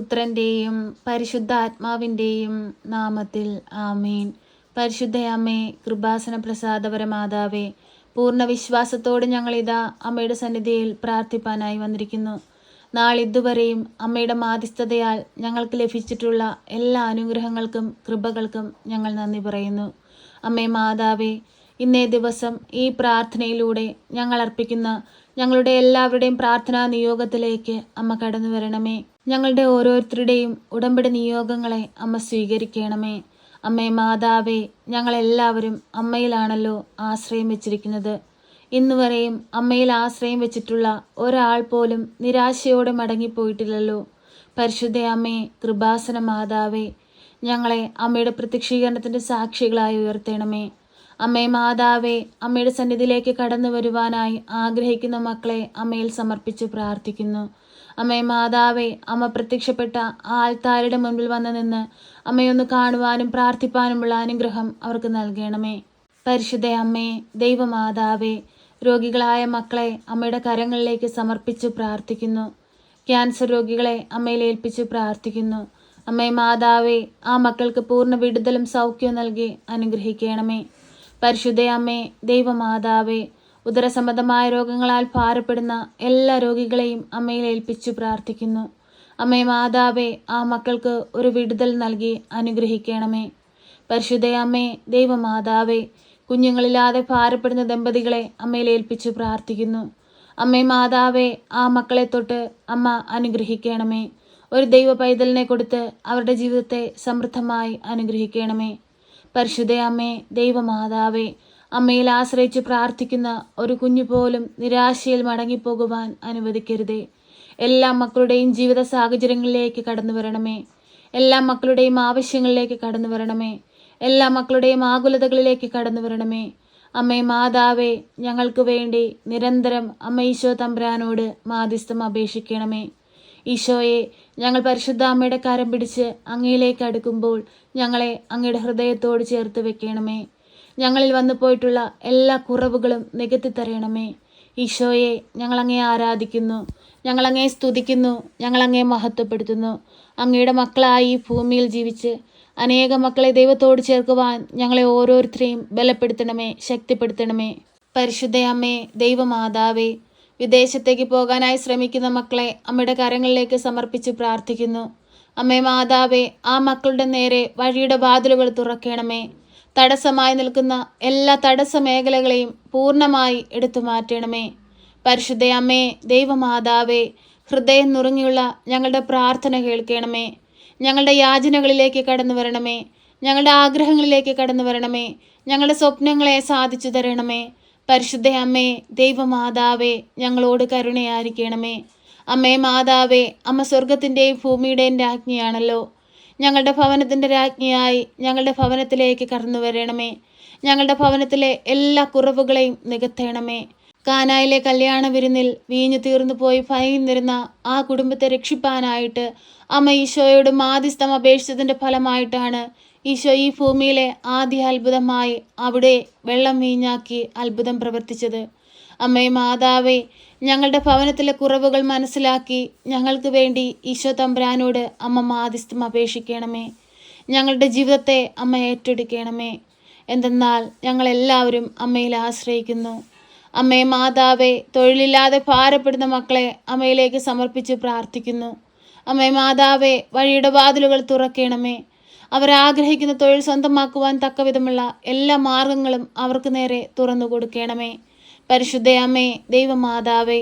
പുത്രൻ്റെയും പരിശുദ്ധാത്മാവിൻ്റെയും നാമത്തിൽ ആമീൻ. പരിശുദ്ധയമ്മേ, കൃപാസന പ്രസാദപരമാതാവേ, പൂർണ്ണ വിശ്വാസത്തോടെ ഞങ്ങളിതാ അമ്മയുടെ സന്നിധിയിൽ പ്രാർത്ഥിപ്പാനായി വന്നിരിക്കുന്നു. നാളിതുവരെയും അമ്മയുടെ മാധ്യസ്ഥതയാൽ ഞങ്ങൾക്ക് ലഭിച്ചിട്ടുള്ള എല്ലാ അനുഗ്രഹങ്ങൾക്കും കൃപകൾക്കും ഞങ്ങൾ നന്ദി പറയുന്നു. അമ്മേ മാതാവേ, ഇന്നേ ദിവസം ഈ പ്രാർത്ഥനയിലൂടെ ഞങ്ങൾ അർപ്പിക്കുന്ന ഞങ്ങളുടെ എല്ലാവരുടെയും പ്രാർത്ഥനാ നിയോഗത്തിലേക്ക് അമ്മ കടന്നു വരണമേ. ഞങ്ങളുടെ ഓരോരുത്തരുടെയും ഉടമ്പടി നിയോഗങ്ങളെ അമ്മ സ്വീകരിക്കണമേ. അമ്മേ മാതാവേ, ഞങ്ങളെല്ലാവരും അമ്മയിലാണല്ലോ ആശ്രയം വെച്ചിരിക്കുന്നത്. ഇന്നുവരെയും അമ്മയിൽ ആശ്രയം വെച്ചിട്ടുള്ള ഒരാൾ പോലും നിരാശയോടെ മടങ്ങിപ്പോയിട്ടില്ലല്ലോ. പരിശുദ്ധ അമ്മേ, കൃപാസന മാതാവേ, ഞങ്ങളെ അമ്മയുടെ പ്രത്യക്ഷീകരണത്തിൻ്റെ സാക്ഷികളായി ഉയർത്തണമേ. അമ്മേ മാതാവേ, അമ്മയുടെ സന്നിധിയിലേക്ക് കടന്നു വരുവാനായി ആഗ്രഹിക്കുന്ന മക്കളെ അമ്മയിൽ സമർപ്പിച്ച് പ്രാർത്ഥിക്കുന്നു. അമ്മേ മാതാവേ, അമ്മ പ്രത്യക്ഷപ്പെട്ട ആൾത്താരുടെ മുൻപിൽ വന്നു നിന്ന് അമ്മയൊന്ന് കാണുവാനും പ്രാർത്ഥിപ്പാനുമുള്ള അനുഗ്രഹം അവർക്ക് നൽകണമേ. പരിശുദ്ധ അമ്മേ, ദൈവമാതാവേ, രോഗികളായ മക്കളെ അമ്മയുടെ കരങ്ങളിലേക്ക് സമർപ്പിച്ച് പ്രാർത്ഥിക്കുന്നു. ക്യാൻസർ രോഗികളെ അമ്മയിൽ ഏൽപ്പിച്ച് പ്രാർത്ഥിക്കുന്നു. അമ്മേ മാതാവേ, ആ മക്കൾക്ക് പൂർണ്ണ വിടുതലും സൗഖ്യവും നൽകി അനുഗ്രഹിക്കണമേ. പരിശുദ്ധ അമ്മേ, ദൈവമാതാവേ, ഉദരസംബന്ധമായ രോഗങ്ങളാൽ ഭാരപ്പെടുന്ന എല്ലാ രോഗികളെയും അമ്മയിൽ ഏൽപ്പിച്ചു പ്രാർത്ഥിക്കുന്നു. അമ്മേ മാതാവേ, ആ മക്കൾക്ക് ഒരു വിടുതൽ നൽകി അനുഗ്രഹിക്കണമേ. പരിശുദ്ധ അമ്മേ, ദൈവമാതാവേ, കുഞ്ഞുങ്ങളില്ലാതെ ഭാരപ്പെടുന്ന ദമ്പതികളെ അമ്മയിൽ ഏൽപ്പിച്ചു പ്രാർത്ഥിക്കുന്നു. അമ്മേ മാതാവേ, ആ മക്കളെ തൊട്ട് അമ്മ അനുഗ്രഹിക്കണമേ. ഒരു ദൈവ പൈതലിനെ കൊടുത്ത് അവരുടെ ജീവിതത്തെ സമൃദ്ധമായി അനുഗ്രഹിക്കണമേ. പരിശുദ്ധ അമ്മേ, ദൈവമാതാവേ, അമ്മയിൽ ആശ്രയിച്ച് പ്രാർത്ഥിക്കുന്ന ഒരു കുഞ്ഞു പോലും നിരാശയിൽ മടങ്ങിപ്പോകുവാൻ അനുവദിക്കരുതേ. എല്ലാ മക്കളുടെയും ജീവിത സാഹചര്യങ്ങളിലേക്ക് കടന്നു വരണമേ. എല്ലാ മക്കളുടെയും ആവശ്യങ്ങളിലേക്ക് കടന്നു വരണമേ. എല്ലാ മക്കളുടെയും ആകുലതകളിലേക്ക് കടന്നു വരണമേ. അമ്മേ മാതാവേ, ഞങ്ങൾക്ക് വേണ്ടി നിരന്തരം അമ്മ ഈശോ തമ്പുരാനോട് മാധ്യസ്ഥം അപേക്ഷിക്കണമേ. ഈശോയെ, ഞങ്ങൾ പരിശുദ്ധ അമ്മയുടെ കരം പിടിച്ച് അങ്ങയിലേക്ക് അടുക്കുമ്പോൾ ഞങ്ങളെ അങ്ങയുടെ ഹൃദയത്തോട് ചേർത്ത് വെക്കണമേ. ഞങ്ങളിൽ വന്നു പോയിട്ടുള്ള എല്ലാ കുറവുകളും നികത്തി തരണമേ. ഈശോയെ, ഞങ്ങളങ്ങേ ആരാധിക്കുന്നു, ഞങ്ങളങ്ങേ സ്തുതിക്കുന്നു, ഞങ്ങളങ്ങേ മഹത്വപ്പെടുത്തുന്നു. അങ്ങയുടെ മക്കളായി ഈ ഭൂമിയിൽ ജീവിച്ച് അനേക മക്കളെ ദൈവത്തോട് ചേർക്കുവാൻ ഞങ്ങളെ ഓരോരുത്തരെയും ബലപ്പെടുത്തണമേ, ശക്തിപ്പെടുത്തണമേ. പരിശുദ്ധ അമ്മേ, ദൈവമാതാവേ, വിദേശത്തേക്ക് പോകാനായി ശ്രമിക്കുന്ന മക്കളെ അമ്മയുടെ കരങ്ങളിലേക്ക് സമർപ്പിച്ച് പ്രാർത്ഥിക്കുന്നു. അമ്മേ മാതാവേ, ആ മക്കളുടെ നേരെ വഴിയുടെ വാതിലുകൾ തുറക്കണമേ. തടസ്സമായി നിൽക്കുന്ന എല്ലാ തടസ്സ മേഖലകളെയും പൂർണ്ണമായി എടുത്തു മാറ്റണമേ. പരിശുദ്ധ അമ്മേ, ദൈവമാതാവേ, ഹൃദയം നുറുങ്ങിയുള്ള ഞങ്ങളുടെ പ്രാർത്ഥന കേൾക്കണമേ. ഞങ്ങളുടെ യാചനകളിലേക്ക് കടന്നു വരണമേ. ഞങ്ങളുടെ ആഗ്രഹങ്ങളിലേക്ക് കടന്നു വരണമേ. ഞങ്ങളുടെ സ്വപ്നങ്ങളെ സാധിച്ചു തരണമേ. പരിശുദ്ധ അമ്മേ, ദൈവമാതാവേ, ഞങ്ങളോട് കരുണയായിരിക്കണമേ. അമ്മേ മാതാവേ, അമ്മ സ്വർഗത്തിൻ്റെയും ഭൂമിയുടെയും രാജ്ഞിയാണല്ലോ. ഞങ്ങളുടെ ഭവനത്തിൻ്റെ രാജ്ഞിയായി ഞങ്ങളുടെ ഭവനത്തിലേക്ക് കടന്നു വരണമേ. ഞങ്ങളുടെ ഭവനത്തിലെ എല്ലാ കുറവുകളെയും നികത്തണമേ. കാനായിലെ കല്യാണ വിരുന്നിൽ വീഞ്ഞു തീർന്നു പോയി ഭയന്നിരുന്ന ആ കുടുംബത്തെ രക്ഷിപ്പാനായിട്ട് അമ്മ ഈശോയോട് മാധ്യസ്ഥം അപേക്ഷിച്ചതിൻ്റെ ഫലമായിട്ടാണ് ഈശോ ഈ ഭൂമിയിലെ ആദ്യ അത്ഭുതമായി അവിടെ വെള്ളം വീഞ്ഞാക്കി അത്ഭുതം പ്രവർത്തിച്ചത്. അമ്മേ മാതാവേ, ഞങ്ങളുടെ ഭവനത്തിലെ കുറവുകൾ മനസ്സിലാക്കി ഞങ്ങൾക്ക് വേണ്ടി ഈശോ തമ്പുരാനോട് അമ്മ മാധ്യസ്ഥം അപേക്ഷിക്കണമേ. ഞങ്ങളുടെ ജീവിതത്തെ അമ്മ ഏറ്റെടുക്കണമേ. എന്തെന്നാൽ ഞങ്ങളെല്ലാവരും അമ്മയിൽ ആശ്രയിക്കുന്നു. അമ്മേ മാതാവേ, തൊഴിലില്ലാതെ ഭാരപ്പെടുന്ന മക്കളെ അമ്മയിലേക്ക് സമർപ്പിച്ച് പ്രാർത്ഥിക്കുന്നു. അമ്മേ മാതാവേ, വഴിയുടെ വാതിലുകൾ തുറക്കണമേ. അവരാഗ്രഹിക്കുന്ന തൊഴിൽ സ്വന്തമാക്കുവാൻ തക്കവിധമുള്ള എല്ലാ മാർഗങ്ങളും അവർക്ക് നേരെ തുറന്നു കൊടുക്കണമേ. പരിശുദ്ധ അമ്മേ, ദൈവമാതാവേ,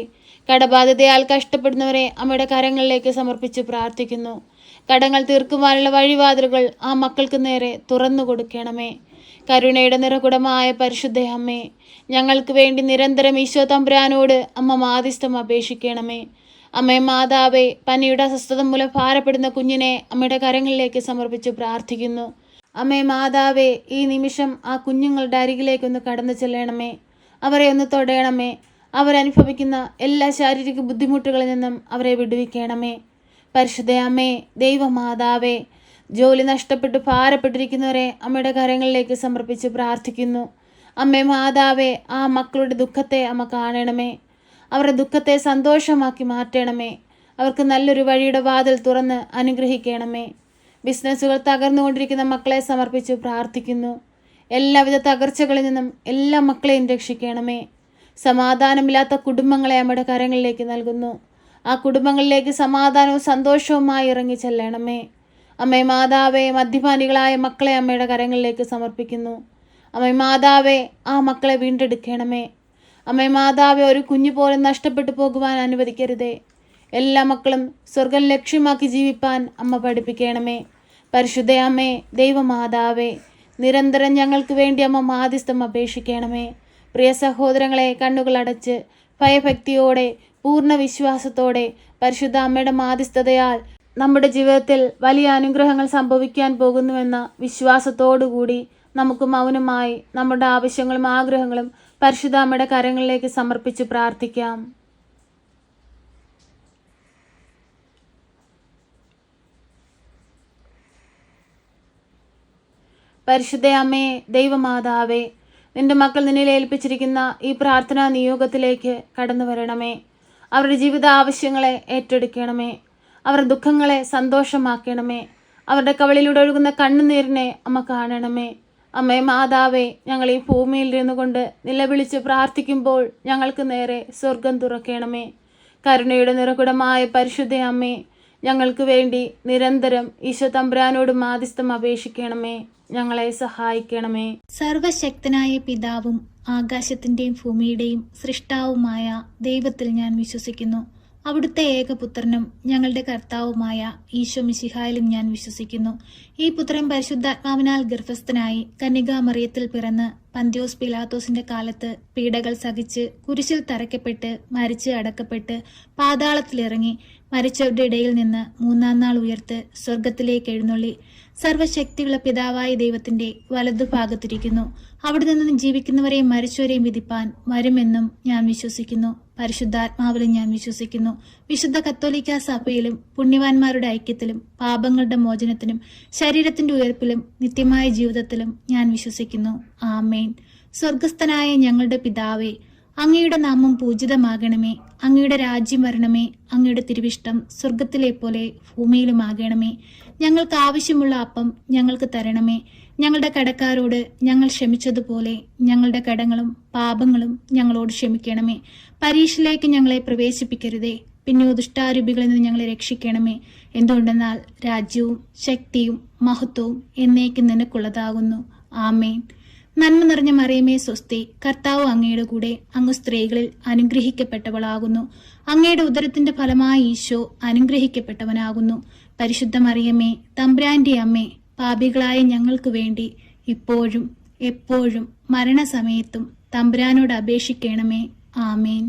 കടബാധ്യതയാൽ കഷ്ടപ്പെടുന്നവരെ അമ്മയുടെ കരങ്ങളിലേക്ക് സമർപ്പിച്ച് പ്രാർത്ഥിക്കുന്നു. കടങ്ങൾ തീർക്കുവാനുള്ള വഴിവാതിലുകൾ ആ മക്കൾക്ക് നേരെ തുറന്നു കൊടുക്കണമേ. കരുണയുടെ നിറകുടമായ പരിശുദ്ധ അമ്മേ, ഞങ്ങൾക്ക് വേണ്ടി നിരന്തരം ഈശോ തമ്പുരാനോട് അമ്മ മാധ്യസ്ഥം അപേക്ഷിക്കണമേ. അമ്മേ മാതാവേ, പനിയുടെ അസ്വസ്ഥത മൂലം ഭാരപ്പെടുന്ന കുഞ്ഞിനെ അമ്മയുടെ കരങ്ങളിലേക്ക് സമർപ്പിച്ച് പ്രാർത്ഥിക്കുന്നു. അമ്മേ മാതാവേ, ഈ നിമിഷം ആ കുഞ്ഞുങ്ങളുടെ അരികിലേക്കൊന്ന് കടന്നു ചെല്ലണമേ. അവരെ ഒന്ന് തൊടയണമേ. അവരനുഭവിക്കുന്ന എല്ലാ ശാരീരിക ബുദ്ധിമുട്ടുകളിൽ നിന്നും അവരെ വിടുവിക്കണമേ. പരിശുദ്ധ അമ്മേ, ദൈവമാതാവേ, ജോലി നഷ്ടപ്പെട്ട് ഭാരപ്പെട്ടിരിക്കുന്നവരെ അമ്മയുടെ കരങ്ങളിലേക്ക് സമർപ്പിച്ച് പ്രാർത്ഥിക്കുന്നു. അമ്മേ മാതാവേ, ആ മക്കളുടെ ദുഃഖത്തെ അമ്മ കാണണമേ. അവരുടെ ദുഃഖത്തെ സന്തോഷമാക്കി മാറ്റണമേ. അവർക്ക് നല്ലൊരു വഴിയുടെ വാതിൽ തുറന്ന് അനുഗ്രഹിക്കണമേ. ബിസിനസ്സുകൾ തകർന്നുകൊണ്ടിരിക്കുന്ന മക്കളെ സമർപ്പിച്ച് പ്രാർത്ഥിക്കുന്നു. എല്ലാവിധ തകർച്ചകളിൽ നിന്നും എല്ലാ മക്കളെയും രക്ഷിക്കണമേ. സമാധാനമില്ലാത്ത കുടുംബങ്ങളെ അമ്മയുടെ കരങ്ങളിലേക്ക് നൽകുന്നു. ആ കുടുംബങ്ങളിലേക്ക് സമാധാനവും സന്തോഷവുമായി ഇറങ്ങി ചെല്ലണമേ. അമ്മേ മാതാവേ, മദ്യപാനികളായ മക്കളെ അമ്മയുടെ കരങ്ങളിലേക്ക് സമർപ്പിക്കുന്നു. അമ്മേ മാതാവേ, ആ മക്കളെ വീണ്ടെടുക്കണമേ. അമ്മേ മാതാവേ, ഒരു കുഞ്ഞു പോലും നഷ്ടപ്പെട്ടു പോകുവാൻ അനുവദിക്കരുതേ. എല്ലാ മക്കളും സ്വർഗം ലക്ഷ്യമാക്കി ജീവിപ്പാൻ അമ്മ പഠിപ്പിക്കണമേ. പരിശുദ്ധ അമ്മേ, ദൈവമാതാവേ, നിരന്തരം ഞങ്ങൾക്ക് വേണ്ടി അമ്മ മാധ്യസ്ഥം അപേക്ഷിക്കണമേ. പ്രിയ സഹോദരങ്ങളെ, കണ്ണുകൾ അടച്ച് ഭയഭക്തിയോടെ പൂർണ്ണ വിശ്വാസത്തോടെ പരിശുദ്ധ അമ്മയുടെ മാധ്യസ്ഥതയാൽ നമ്മുടെ ജീവിതത്തിൽ വലിയ അനുഗ്രഹങ്ങൾ സംഭവിക്കാൻ പോകുന്നുവെന്ന വിശ്വാസത്തോടുകൂടി നമുക്ക് മൗനമായി നമ്മുടെ ആവശ്യങ്ങളും ആഗ്രഹങ്ങളും പരിശുദ്ധ അമ്മയുടെ കരങ്ങളിലേക്ക് സമർപ്പിച്ച് പ്രാർത്ഥിക്കാം. പരിശുദ്ധ അമ്മേ, ദൈവമാതാവേ, നിന്റെ മക്കൾ നിന്നിൽ ഏൽപ്പിച്ചിരിക്കുന്ന ഈ പ്രാർത്ഥനാ നിയോഗത്തിലേക്ക് കടന്നു വരണമേ. അവരുടെ ജീവിത ആവശ്യങ്ങളെ ഏറ്റെടുക്കണമേ. അവരുടെ ദുഃഖങ്ങളെ സന്തോഷമാക്കണമേ. അവരുടെ കവളിലൂടെ ഒഴുകുന്ന കണ്ണുനീരിനെ അമ്മ കാണണമേ. അമ്മേ മാതാവേ, ഞങ്ങൾ ഈ ഭൂമിയിൽ ഇരുന്നു കൊണ്ട് നിലവിളിച്ച് പ്രാർത്ഥിക്കുമ്പോൾ ഞങ്ങൾക്ക് നേരെ സ്വർഗം തുറക്കണമേ. കരുണയുടെ നിറകുടമായ പരിശുദ്ധ അമ്മേ, ഞങ്ങൾക്ക് വേണ്ടി നിരന്തരം ഈശോ തമ്പുരാനോട് മാധ്യസ്ഥം അപേക്ഷിക്കണമേ. ഞങ്ങളെ സഹായിക്കണമേ. സർവശക്തനായ പിതാവും ആകാശത്തിന്റെയും ഭൂമിയുടെയും സൃഷ്ടാവുമായ ദൈവത്തിൽ ഞാൻ വിശ്വസിക്കുന്നു. അവിടുത്തെ ഏകപുത്രനും ഞങ്ങളുടെ കർത്താവുമായ ഈശോ മിശിഹായിലും ഞാൻ വിശ്വസിക്കുന്നു. ഈ പുത്രൻ പരിശുദ്ധാത്മാവിനാൽ ഗർഭസ്ഥനായി കന്യകാമറിയത്തിൽ പിറന്ന് പന്ത്യോസ് പിലാത്തോസിന്റെ കാലത്ത് പീഡകൾ സഹിച്ച് കുരിശിൽ തറയ്ക്കപ്പെട്ട് മരിച്ച് അടക്കപ്പെട്ട് പാതാളത്തിലിറങ്ങി മരിച്ചവരുടെ ഇടയിൽ നിന്ന് മൂന്നാം നാൾ ഉയർത്ത് സ്വർഗത്തിലേക്ക് എഴുന്നള്ളി സർവശക്തിയുള്ള പിതാവായ ദൈവത്തിന്റെ വലതുഭാഗത്തിരിക്കുന്നു. അവിടെ നിന്ന് ജീവിക്കുന്നവരെയും മരിച്ചവരെയും വിധിപ്പാൻ വരുമെന്നും ഞാൻ വിശ്വസിക്കുന്നു. പരിശുദ്ധാത്മാവിലും ഞാൻ വിശ്വസിക്കുന്നു. വിശുദ്ധ കത്തോലിക്കാ സഭയിലും പുണ്യവാന്മാരുടെ ഐക്യത്തിലും പാപങ്ങളുടെ മോചനത്തിനും ശരീരത്തിന്റെ ഉയർപ്പിലും നിത്യമായ ജീവിതത്തിലും ഞാൻ വിശ്വസിക്കുന്നു. ആമേൻ. സ്വർഗസ്ഥനായ ഞങ്ങളുടെ പിതാവേ, അങ്ങയുടെ നാമം പൂജിതമാകണമേ. അങ്ങയുടെ രാജ്യം വരണമേ. അങ്ങയുടെ തിരുവിഷ്ടം സ്വർഗത്തിലെ പോലെ ഭൂമിയിലുമാകണമേ. ഞങ്ങൾക്ക് ആവശ്യമുള്ള അപ്പം ഞങ്ങൾക്ക് തരണമേ. ഞങ്ങളുടെ കടക്കാരോട് ഞങ്ങൾ ക്ഷമിച്ചതുപോലെ ഞങ്ങളുടെ കടങ്ങളും പാപങ്ങളും ഞങ്ങളോട് ക്ഷമിക്കണമേ. പരീക്ഷയിലേക്ക് ഞങ്ങളെ പ്രവേശിപ്പിക്കരുതേ, പിന്നെയോ ദുഷ്ടാരൂപികളിൽ നിന്ന് ഞങ്ങളെ രക്ഷിക്കണമേ. എന്തുകൊണ്ടെന്നാൽ രാജ്യവും ശക്തിയും മഹത്വവും എന്നേക്കും നിനക്കുള്ളതാകുന്നു. ആമേൻ. നന്മ നിറഞ്ഞ മറിയമേ സ്വസ്തി, കർത്താവ് അങ്ങയുടെ കൂടെ, അങ്ങ് സ്ത്രീകളിൽ അനുഗ്രഹിക്കപ്പെട്ടവളാകുന്നു. അങ്ങയുടെ ഉദരത്തിന്റെ ഫലമായ ഈശോ അനുഗ്രഹിക്കപ്പെട്ടവനാകുന്നു. പരിശുദ്ധ മറിയമേ, തമ്പുരാന്റെ അമ്മേ, പാപികളായ ഞങ്ങൾക്ക് വേണ്ടി ഇപ്പോഴും എപ്പോഴും മരണസമയത്തും തമ്പുരാനോട് അപേക്ഷിക്കണമേ. ആമേൻ.